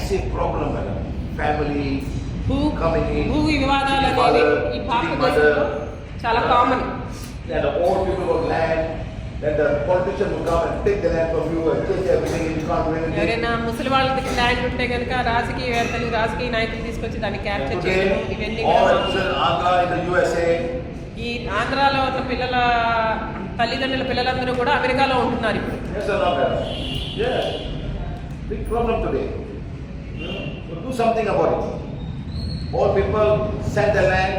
massive problem, madam. Family coming in. భూ వివాదాలు అనేది ఈ భారతదేశంలో చాలా common. And the old people would land, then the politician would come and take the land from you and take everything and you can't do anything. ఎవరైనా ముసలి వాళ్ళ దగ్గర ల్యాండ్ ఉంటే కనుక రాజకీయవేత్తలు రాజకీయ నాయకులు తీసుకొచ్చి దాన్ని క్యాప్చర్ చేయడం ఇవన్నీ all the children in Andhra in the USA. ఈ ఆంధ్రాలో ఉన్న పిల్లల తల్లిదండ్రుల పిల్లలందరూ కూడా అమెరికాలో ఉంటున్నారు ఇప్పుడు. Yes or no, madam? Yes. Big problem today. We'll do something about it. All people send the land,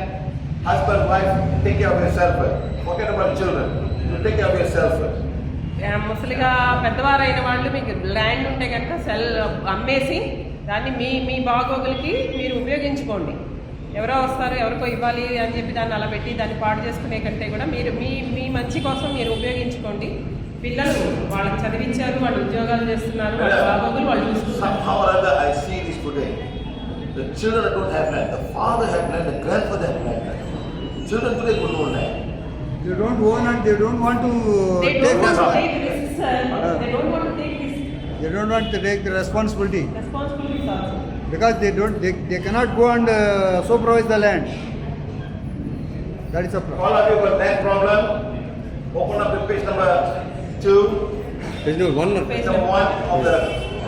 husband, wife, take care of yourself first. Forget about children. You take care of yourself first. ముసలిగా పెద్దవారైన వాళ్ళు మీకు land ఉంటే కనుక అమ్మేసి దాన్ని మీ బాగోగులకి మీరు ఉపయోగించుకోండి. ఎవరో వస్తారు ఎవరికో ఇవ్వాలి అని చెప్పి దాన్ని అలా పెట్టి దాన్ని పాడు చేసుకునే కంటే కూడా మీరు మీ మంచి కోసం మీరు ఉపయోగించుకోండి. పిల్లలు వాళ్ళకి చదివించారు, వాళ్ళు ఉద్యోగాలు చేస్తున్నారు, వాళ్ళ బాగోగులు వాళ్ళు చూస్తున్నారు. Somehow or other I see this today. The children don't have land. The father have land. The grandfather have land. Children today don't own land. They don't own and they don't want to They take don't want to responsibility. take risks, sir. They don't want to take risks. They don't want to take the responsibility Responsibilities also. because they cannot go and supervise the land. That is a problem. All of you got land problem. Open up the page number 2. Page number 1 or Page number 1 of the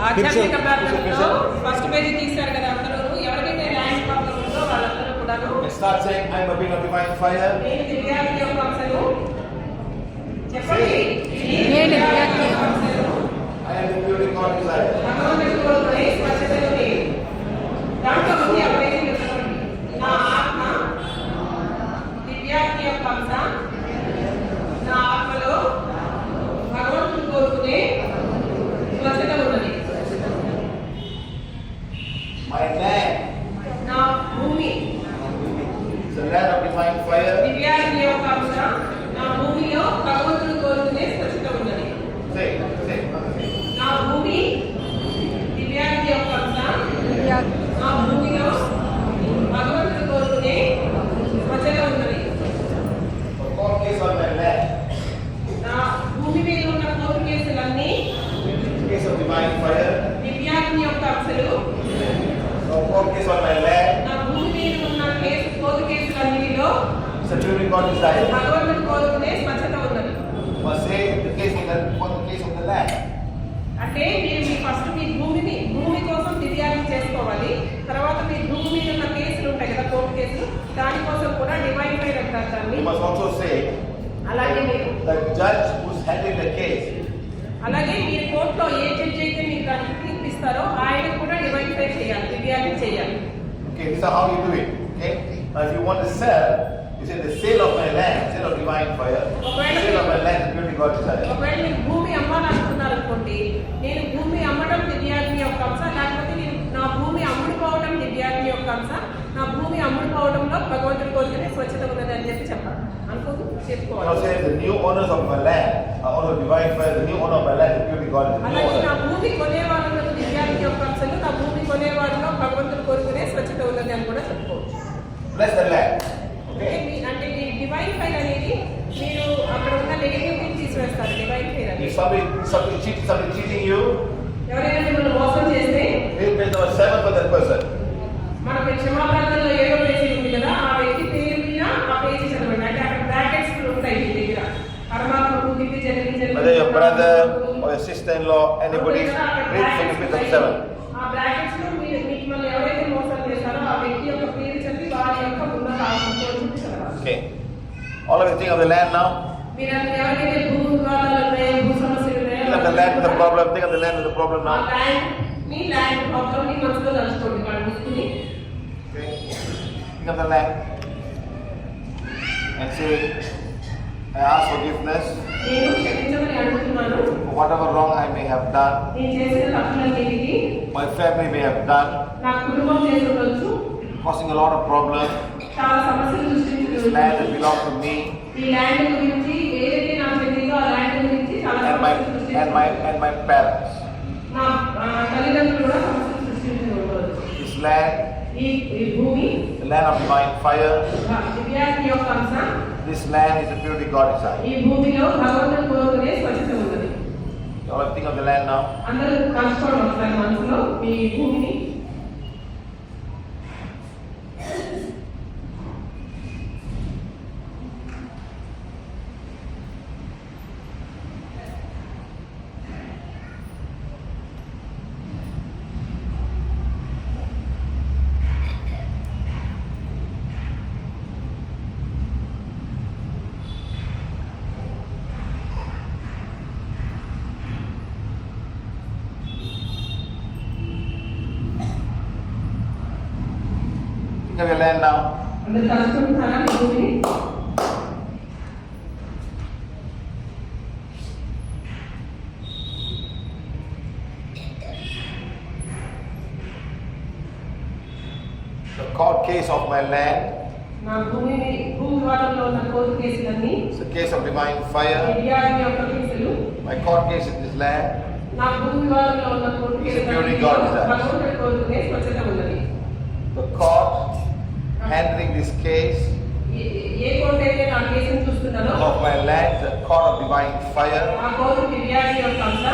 ఆధ్యాత్మిక ప్రార్థనలో first page తీశారు కదా అందరూ. ఎవరికైతే land problem ఉందో వాళ్ళందరూ కూడాను and start saying I'm a being of divine fire. నేను దివ్యాత్మ యొక్క అంశను చెప్పండి. నేను దివ్యాత్మ యొక్క అంశను I am the beauty God desire. భగవంతుడి కోరుకునే స్వచ్ఛతలోని దాంట్లో ఉంది ఆ పేజీలో చెప్పండి. నా ఆత్మ దివ్యాత్మ యొక్క అంశ, నా ఆత్మలో భగవంతుడు కోరుకునే స్వచ్ఛత ఉన్నది. My land నా భూమి is a land of divine fire. దివ్యాత్మ యొక్క అంశ, నా భూమిలో భగవంతుడు కోరుకునే స్వచ్ఛత ఉన్నది. Say. నా భూమి దివ్యాత్మ యొక్క అంశ, నా భూమిలో భగవంతుడు కోరుకునే స్వచ్ఛత ఉన్నది. For court case on my land, నా భూమి మీద ఉన్న కోర్టు కేసులన్నీ case of divine fire. దివ్యాత్మ యొక్క అంశాలు. For court case on my land, నా భూమి మీద ఉన్న court కేసులన్నిటిలో it's a beauty God desire. భగవంతుడు కోరుకునే స్వచ్ఛత ఉన్నది. Must say the case of the case of the land. అంటే మీరు ఫస్ట్ మీ భూమి కోసం దివ్యాత్మ చేసుకోవాలి. తర్వాత మీ భూమి మీద ఉన్న కేసులు ఉంటాయి కదా, కోర్టు కేసులు, దానికోసం కూడా డివైన్ ఫైర్ అంటారు దాన్ని. You must also say అలాగే మీరు the judge who's handling the case. అలాగే మీరు కోర్టులో ఏ జడ్జి అయితే మీరు దానికి తీర్పిస్తారో ఆయన కూడా డివైన్ ఫైర్ చేయాలి, దివ్యాత్మ చేయాలి. Okay, this is how you do it. Okay, now if you want to sell, you say the sale of my land, sale of divine fire, sale of my land, the beauty God desire. ఒకవేళ మీరు భూమి అమ్మాలనుకున్నారు అనుకోండి, నేను భూమి అమ్మడం దివ్యాత్మ యొక్క అంశ, లేకపోతే నేను నా భూమి అమ్ముడుపోవడం దివ్యాత్మ యొక్క అంశ, నా భూమి అమ్ముడుపోవడంలో భగవంతుడి కోరుకునే స్వచ్ఛత ఉన్నది అని చెప్పి చెప్పాలి. అనుకోదు Now చెప్పుకోవాలి. say the new owners of my land are also divine fire, the new owner of my land, the beauty God is the new అలాగే నా owner. భూమి కొనేవాళ్ళలో దివ్యాత్మ యొక్క అంశాలు, నా భూమి కొనేవాళ్ళలో భగవంతుడు కోరుకునే స్వచ్ఛత ఉన్నది అని కూడా చెప్పుకోవచ్చు. Bless the land. అంటే Okay? అంటే మీ డివైన్ ఫైర్ అనేది మీరు అక్కడ ఉన్న నెగటివిటీ తీసివేస్తారు. డివైన్ ఫైర్ If అనేది somebody cheating you, ఎవరైనా మిమ్మల్ని మోసం చేస్తే pay page number 7 for that person. మన క్షమాపణలో 7వ పేజీ ఉంది కదా, ఆ వ్యక్తి పేరు మీద ఆ పేజీ చదవండి. అంటే అక్కడ బ్రాకెట్స్ ఉంటాయి మీ దగ్గర. పరమాత్మకు దివ్య జరిగి Whether your brother or your sister-in-law, anybody, read from the page number 7. ఆ బ్రాకెట్స్ లో మీరు మిమ్మల్ని ఎవరైతే మోసం చేశారో ఆ వ్యక్తి యొక్క పేరు చెప్పి వారి యొక్క ఉన్నత ఆత్మతో చెప్పి చదవాలి. Okay. All of you think of the land now. మీరు ఎవరికైతే భూ వివాదాలు ఉన్నాయో, భూ సమస్యలు ఉన్నాయో, Think of the land with the problem. Think of the land with the problem ఆ now. ల్యాండ్ ప్రాబ్లం మీ మనసులో తలుచుకోండి. వాళ్ళు తీసుకుని Okay. Think of the land and say, I ask forgiveness నేను క్షమించమని అడుగుతున్నాను. for whatever wrong I may have done, నేను చేసిన తప్పులన్నిటికీ my family may have done, నా కుటుంబం చేసి ఉండొచ్చు, causing a lot of problems. చాలా సమస్యలు This సృష్టించు. land that belongs to me ఈ ల్యాండ్ గురించి ఏదైతే నాకు చెందిందో ఆ ల్యాండ్ గురించి చాలా and సమస్యలు సృష్టించు. my parents. నా తల్లిదండ్రులు కూడా సమస్యలు సృష్టించవచ్చు. This land, ఈ భూమి the land of divine fire, దివ్యాత్మ యొక్క అంశ, this land is the beauty God desire. ఈ భూమిలో భగవంతుడు కోరుకునే స్వచ్ఛత ఉన్నది. You all think of the land now. అందరూ కలుసుకోవడం ఒకసారి మనసులో మీ భూమిని Think of your land now. అందరు తలుచుకుంటున్నారా మీ భూమిని? The court case of my land నా భూమి వివాదంలో ఉన్న కోర్టు కేసులన్నీ, is a case of divine fire. ఫిర్యాదు యొక్క కేసులు, My court case in this land నా భూమి వివాదంలో ఉన్న court Security guard is that. భగవంతుడి కోరుకునే స్వచ్ఛత ఉన్నది. the court handling this case A court అయితే నా కేసును చూస్తున్నదో of my land, the court of divine fire, ఆ కోర్టు ఫిర్యాదు యొక్క అంశ,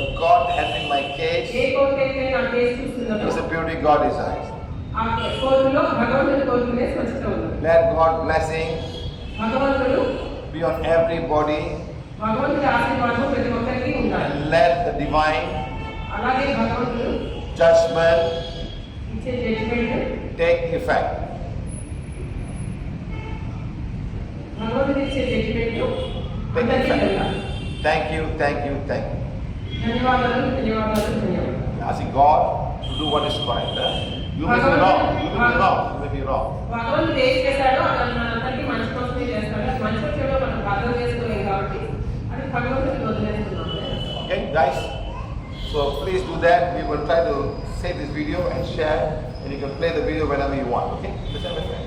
the court handling my case A court అయితే నా case చూస్తున్నదో is the beauty God desires. ఆ కోర్టులో భగవంతుడి కోరుకునే స్వచ్ఛత ఉన్నది. Let God blessing భగవంతుడు be on everybody భగవంతుడి ఆశీర్వాదం ప్రతి ఒక్కరికి ఉండాలి. and let the divine అలాగే భగవంతుడు judgment ఇచ్చే జడ్జిమెంట్ take effect. భగవంతుడు ఇచ్చే జడ్జిమెంట్ Take అందరికీ effect. ఉండాలి. Thank you, thank you, thank you. ధన్యవాదాలు ధన్యవాదాలు ధన్యవాదాలు. Asking God to do what is correct. You may be wrong, you may be wrong, you may be wrong. భగవంతుడు ఏం చేశాడో అది మనందరికీ మంచి కోసమే చేస్తాడు. అది మంచి వచ్చేలో మనం అర్థం చేసుకోలేం కాబట్టి అది భగవంతుడికి వదిలేస్తున్నాం. Okay, guys? So please do that. We will try to save this video and share, and you can play the video whenever you want. Okay? Listen, my friend.